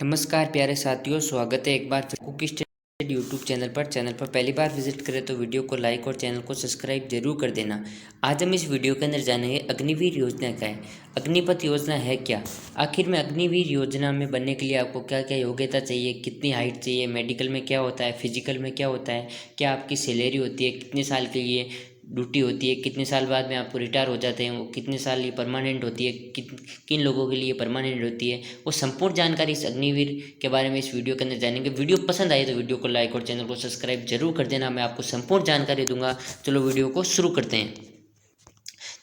नमस्कार प्यारे साथियों, स्वागत है एक बार फिर कुकी स्टडी यूट्यूब चैनल पर पहली बार विजिट करें तो वीडियो को लाइक और चैनल को सब्सक्राइब जरूर कर देना। आज हम इस वीडियो के अंदर जानेंगे अग्निवीर योजना क्या है, अग्निपथ योजना है क्या, आखिर में अग्निवीर योजना में बनने के लिए आपको क्या क्या योग्यता चाहिए, कितनी हाइट चाहिए, मेडिकल में क्या होता है, फिजिकल में क्या होता है, क्या आपकी सैलरी होती है, कितने साल के लिए ड्यूटी होती है, कितने साल बाद में आपको रिटायर हो जाते हैं, वो कितने साल ये परमानेंट होती है, किन लोगों के लिए परमानेंट होती है, वो संपूर्ण जानकारी इस अग्निवीर के बारे में इस वीडियो के अंदर जानेंगे। वीडियो पसंद आए तो वीडियो को लाइक और चैनल को सब्सक्राइब जरूर कर देना। मैं आपको संपूर्ण जानकारी दूंगा। चलो वीडियो को शुरू करते हैं।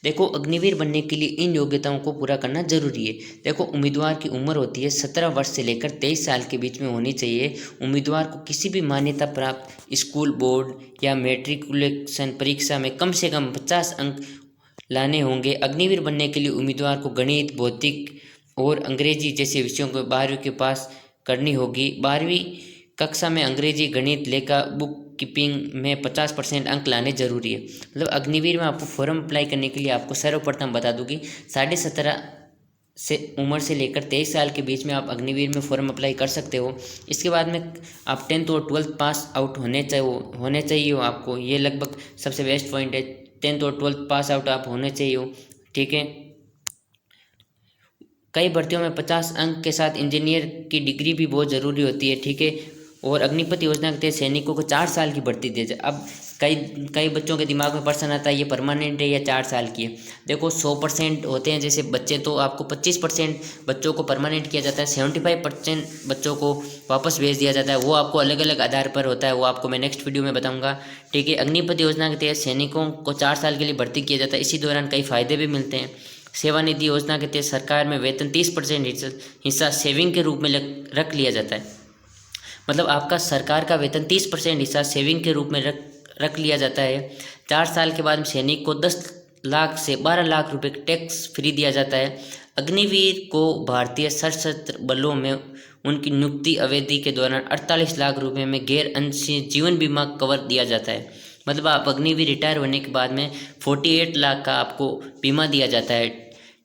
देखो, अग्निवीर बनने के लिए इन योग्यताओं को पूरा करना जरूरी है। देखो, उम्मीदवार की उम्र होती है 17 वर्ष से लेकर 23 साल के बीच में होनी चाहिए। उम्मीदवार को किसी भी मान्यता प्राप्त स्कूल, बोर्ड या मैट्रिकुलेशन परीक्षा में कम से कम 50 अंक लाने होंगे। अग्निवीर बनने के लिए उम्मीदवार को गणित, भौतिक और अंग्रेजी जैसे विषयों को 12वीं के पास करनी होगी। 12वीं कक्षा में अंग्रेजी, गणित, लेखा, बुक कीपिंग में 50% अंक लाने जरूरी है। मतलब अग्निवीर में आपको फॉर्म अप्लाई करने के लिए आपको सर्वप्रथम बता दूँ कि 17.5 से उम्र से लेकर 23 साल के बीच में आप अग्निवीर में फॉर्म अप्लाई कर सकते हो। इसके बाद में आप 10th और 12th पास आउट होने चाहिए हो आपको। ये लगभग सबसे बेस्ट पॉइंट है, 10th और 12th पास आउट आप होने चाहिए हो। ठीक है। कई भर्तियों में 50 अंक के साथ इंजीनियर की डिग्री भी बहुत ज़रूरी होती है। ठीक है। और अग्निपथ योजना के तहत सैनिकों को 4 साल की भर्ती दी जाए। अब कई कई बच्चों के दिमाग में प्रश्न आता है, ये परमानेंट है या 4 साल की है। देखो, 100% होते हैं जैसे बच्चे, तो आपको 25% बच्चों को परमानेंट किया जाता है, 75% बच्चों को वापस भेज दिया जाता है। वो आपको अलग अलग आधार पर होता है, वो आपको मैं नेक्स्ट वीडियो में बताऊँगा। ठीक है। अग्निपथ योजना के तहत सैनिकों को 4 साल के लिए भर्ती किया जाता है। इसी दौरान कई फायदे भी मिलते हैं। सेवानिधि योजना के तहत सरकार में वेतन 30% हिस्सा सेविंग के रूप में रख लिया जाता है। मतलब आपका सरकार का वेतन 30% हिस्सा सेविंग के रूप में रख लिया जाता है। 4 साल के बाद सैनिक को 10 लाख से 12 लाख रुपए टैक्स फ्री दिया जाता है। अग्निवीर को भारतीय सशस्त्र बलों में उनकी नियुक्ति अवधि के दौरान 48 लाख रुपए में गैर अंशीय जीवन बीमा कवर दिया जाता है। मतलब आप अग्निवीर रिटायर होने के बाद में 48 लाख का आपको बीमा दिया जाता है।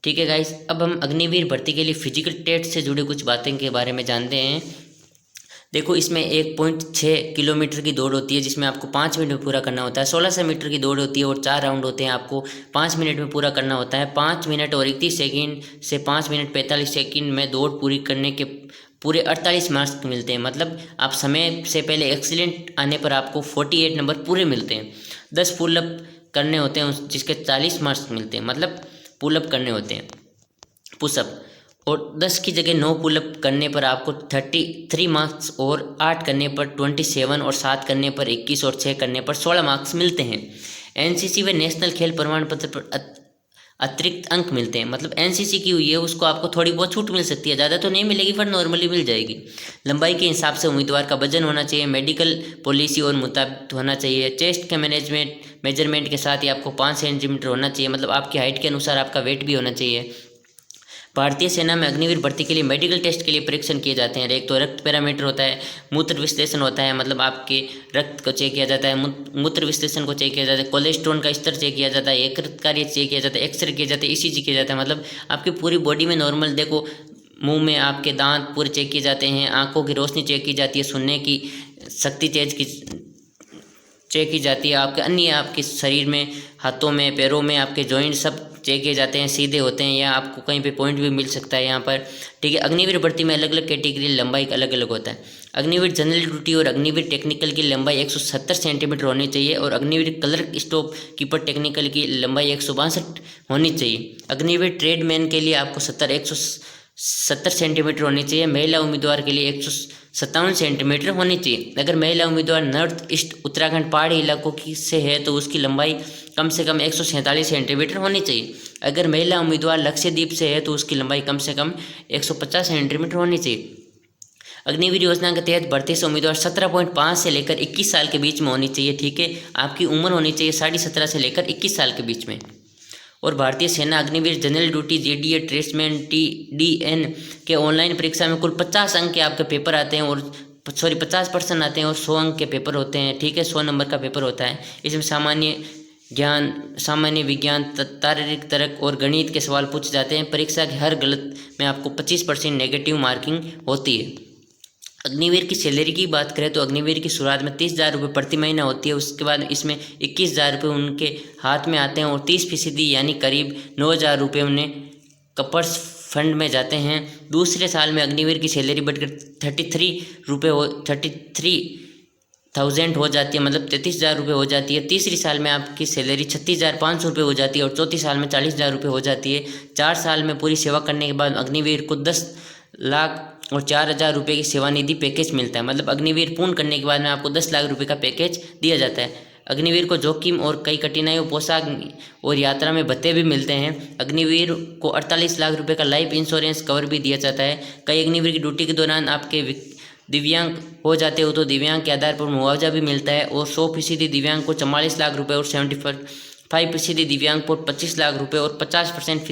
ठीक है गाइस, अब हम अग्निवीर भर्ती के लिए फिजिकल टेस्ट से जुड़ी कुछ बातें के बारे में जानते हैं। देखो, इसमें 1.6 किलोमीटर की दौड़ होती है जिसमें आपको 5 मिनट में पूरा करना होता है। 1600 मीटर की दौड़ होती है और 4 राउंड होते हैं, आपको 5 मिनट में पूरा करना होता है। 5 मिनट और 31 सेकंड से 5 मिनट 45 सेकंड में दौड़ पूरी करने के पूरे 48 मार्क्स मिलते हैं। मतलब आप समय से पहले एक्सीलेंट आने पर आपको 48 नंबर पूरे मिलते हैं। 10 पुलअप करने होते हैं जिसके 40 मार्क्स मिलते हैं। मतलब पुलअप करने होते हैं, पुशअप। और 10 की जगह 9 पुलअप करने पर आपको 33 मार्क्स, और 8 करने पर 27, और 7 करने पर 21, और 6 करने पर 16 मार्क्स मिलते हैं। एनसीसी व नेशनल खेल प्रमाण पत्र पर अतिरिक्त अंक मिलते हैं। मतलब एनसीसी की हुई है उसको आपको थोड़ी बहुत छूट मिल सकती है, ज़्यादा तो नहीं मिलेगी पर नॉर्मली मिल जाएगी। लंबाई के हिसाब से उम्मीदवार का वजन होना चाहिए, मेडिकल पॉलिसी और मुताबिक होना चाहिए। चेस्ट के मेजरमेंट के साथ ही आपको 5 सेंटीमीटर होना चाहिए। मतलब आपकी हाइट के अनुसार आपका वेट भी होना चाहिए। भारतीय सेना में अग्निवीर भर्ती के लिए मेडिकल टेस्ट के लिए परीक्षण किए जाते हैं। एक तो रक्त पैरामीटर होता है, मूत्र विश्लेषण होता है, मतलब आपके रक्त को चेक किया जाता है, मूत्र विश्लेषण को चेक किया जाता है, कोलेस्ट्रॉल का स्तर चेक किया जाता है, यकृत कार्य चेक किया जाता है, एक्सरे किया जाता है, ईसीजी किया जाता है। मतलब आपकी पूरी बॉडी में नॉर्मल, देखो मुंह में आपके दांत पूरे चेक किए जाते हैं, आंखों की रोशनी चेक की जाती है, सुनने की शक्ति चेक की जाती है, आपके अन्य आपके शरीर में, हाथों में, पैरों में आपके जॉइंट सब चेक किए जाते हैं, सीधे होते हैं या आपको कहीं पे पॉइंट भी मिल सकता है यहाँ पर। ठीक है। अग्निवीर भर्ती में अलग अलग कैटेगरी लंबाई अलग अलग होता है। अग्निवीर जनरल ड्यूटी और अग्निवीर टेक्निकल की लंबाई 170 सेंटीमीटर होनी चाहिए, और Agniveer clerk stop keeper technical की लंबाई 162 होनी चाहिए। अग्निवीर ट्रेडमैन के लिए आपको 170 सेंटीमीटर होनी चाहिए। महिला उम्मीदवार के लिए 157 सेंटीमीटर होनी चाहिए। अगर महिला उम्मीदवार नॉर्थ ईस्ट उत्तराखंड पहाड़ी इलाकों की से है तो उसकी लंबाई कम से कम 147 सेंटीमीटर होनी चाहिए। अगर महिला उम्मीदवार लक्षद्वीप से है तो उसकी लंबाई कम से कम 150 सेंटीमीटर होनी चाहिए। अग्निवीर योजना के तहत भर्ती से उम्मीदवार 17.5 से लेकर 21 साल के बीच में होनी चाहिए। ठीक है। आपकी उम्र होनी चाहिए 17.5 से लेकर 21 साल के बीच में। और भारतीय सेना Agniveer general duty, JDA, tradesman, TDN के ऑनलाइन परीक्षा में कुल 50 अंक के आपके पेपर आते हैं, और 50% आते हैं, और 100 अंक के पेपर होते हैं। ठीक है। 100 नंबर का पेपर होता है। इसमें सामान्य ज्ञान, सामान्य विज्ञान, शारीरिक तर्क और गणित के सवाल पूछे जाते हैं। परीक्षा के हर गलत में आपको 25% नेगेटिव मार्किंग होती है। अग्निवीर की सैलरी की बात करें तो अग्निवीर की शुरुआत में 30,000 रुपये प्रति महीना होती है। उसके बाद इसमें 21,000 रुपये उनके हाथ में आते हैं और 30% यानी करीब 9,000 रुपये उन्हें कपर्स फंड में जाते हैं। दूसरे साल में अग्निवीर की सैलरी बढ़कर 33,000 हो जाती है, मतलब 33,000 रुपये हो जाती है। तीसरी साल में आपकी सैलरी 36,500 रुपये हो जाती है और चौथी साल में 40,000 रुपये हो जाती है। 4 साल में पूरी सेवा करने के बाद अग्निवीर को 10 लाख और 4,000 रुपये की सेवानिधि पैकेज मिलता है। मतलब अग्निवीर पूर्ण करने के बाद में आपको 10 लाख रुपये का पैकेज दिया जाता है। अग्निवीर को जोखिम और कई कठिनाइयों, पोशाक और यात्रा में भत्ते भी मिलते हैं। अग्निवीर को 48 लाख रुपये का लाइफ इंश्योरेंस कवर भी दिया जाता है। कई अग्निवीर की ड्यूटी के दौरान आपके दिव्यांग हो जाते हो तो दिव्यांग के आधार पर मुआवजा भी मिलता है और 100% दिव्यांग को 44 लाख रुपये और 75% दिव्यांग को 25 लाख रुपये और 50%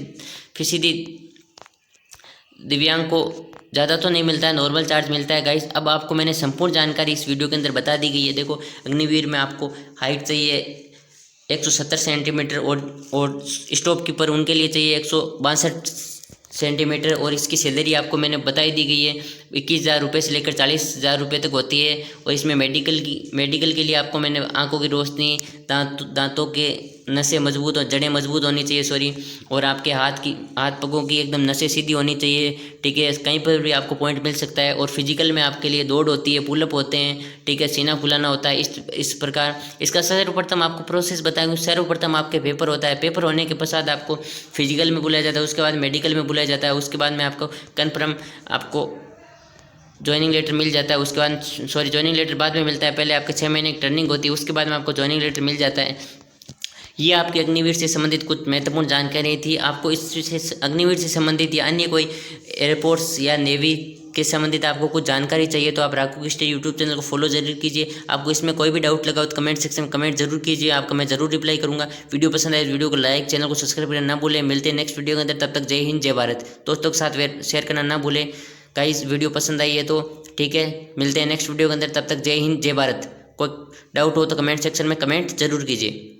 दिव्यांग को ज़्यादा तो नहीं मिलता है, नॉर्मल चार्ज मिलता है गाइस। अब आपको मैंने संपूर्ण जानकारी इस वीडियो के अंदर बता दी गई है। देखो, अग्निवीर में आपको हाइट चाहिए 170 सेंटीमीटर और स्टॉप कीपर उनके लिए चाहिए 162 सेंटीमीटर और इसकी सैलरी आपको मैंने बताई दी गई है 21,000 रुपये से लेकर 40,000 रुपये तक होती है। और इसमें मेडिकल के लिए आपको मैंने आंखों की रोशनी, दांतों के नसें मजबूत और जड़ें मजबूत होनी चाहिए और आपके हाथ पगों की एकदम नसें सीधी होनी चाहिए, ठीक है। कहीं पर भी आपको पॉइंट मिल सकता है। और फिजिकल में आपके लिए दौड़ होती है, पुलअप होते हैं, ठीक है, सीना फुलाना होता है। इस प्रकार इसका सर्वप्रथम आपको प्रोसेस बताएंगे। सर्वप्रथम आपके पेपर होता है। पेपर होने के पश्चात आपको फिजिकल में बुलाया जाता है, उसके बाद मेडिकल में बुलाया जाता है, उसके बाद में आपको कन्फर्म आपको ज्वाइनिंग लेटर मिल जाता है। उसके बाद ज्वाइनिंग लेटर बाद में मिलता है, पहले आपके 6 महीने की ट्रेनिंग होती है, उसके बाद में आपको ज्वाइनिंग लेटर मिल जाता है। ये आपके अग्निवीर से संबंधित कुछ महत्वपूर्ण जानकारी थी। आपको इस अग्निवीर से संबंधित या अन्य कोई एयरपोर्ट्स या नेवी के संबंधित आपको कुछ जानकारी चाहिए तो आप राघव कृष्ण यूट्यूब चैनल को फॉलो जरूर कीजिए। आपको इसमें कोई भी डाउट लगा हो तो कमेंट सेक्शन में कमेंट जरूर कीजिए, आपका मैं जरूर रिप्लाई करूंगा। वीडियो पसंद आए वीडियो को लाइक, चैनल को सब्सक्राइब करना ना भूलें। मिलते हैं नेक्स्ट वीडियो के अंदर, तब तक जय हिंद जय भारत। दोस्तों के साथ शेयर करना ना भूलें। गाइस, वीडियो पसंद आई है तो ठीक है, मिलते हैं नेक्स्ट वीडियो के अंदर, तब तक जय हिंद जय भारत। कोई डाउट हो तो कमेंट सेक्शन में कमेंट जरूर कीजिए।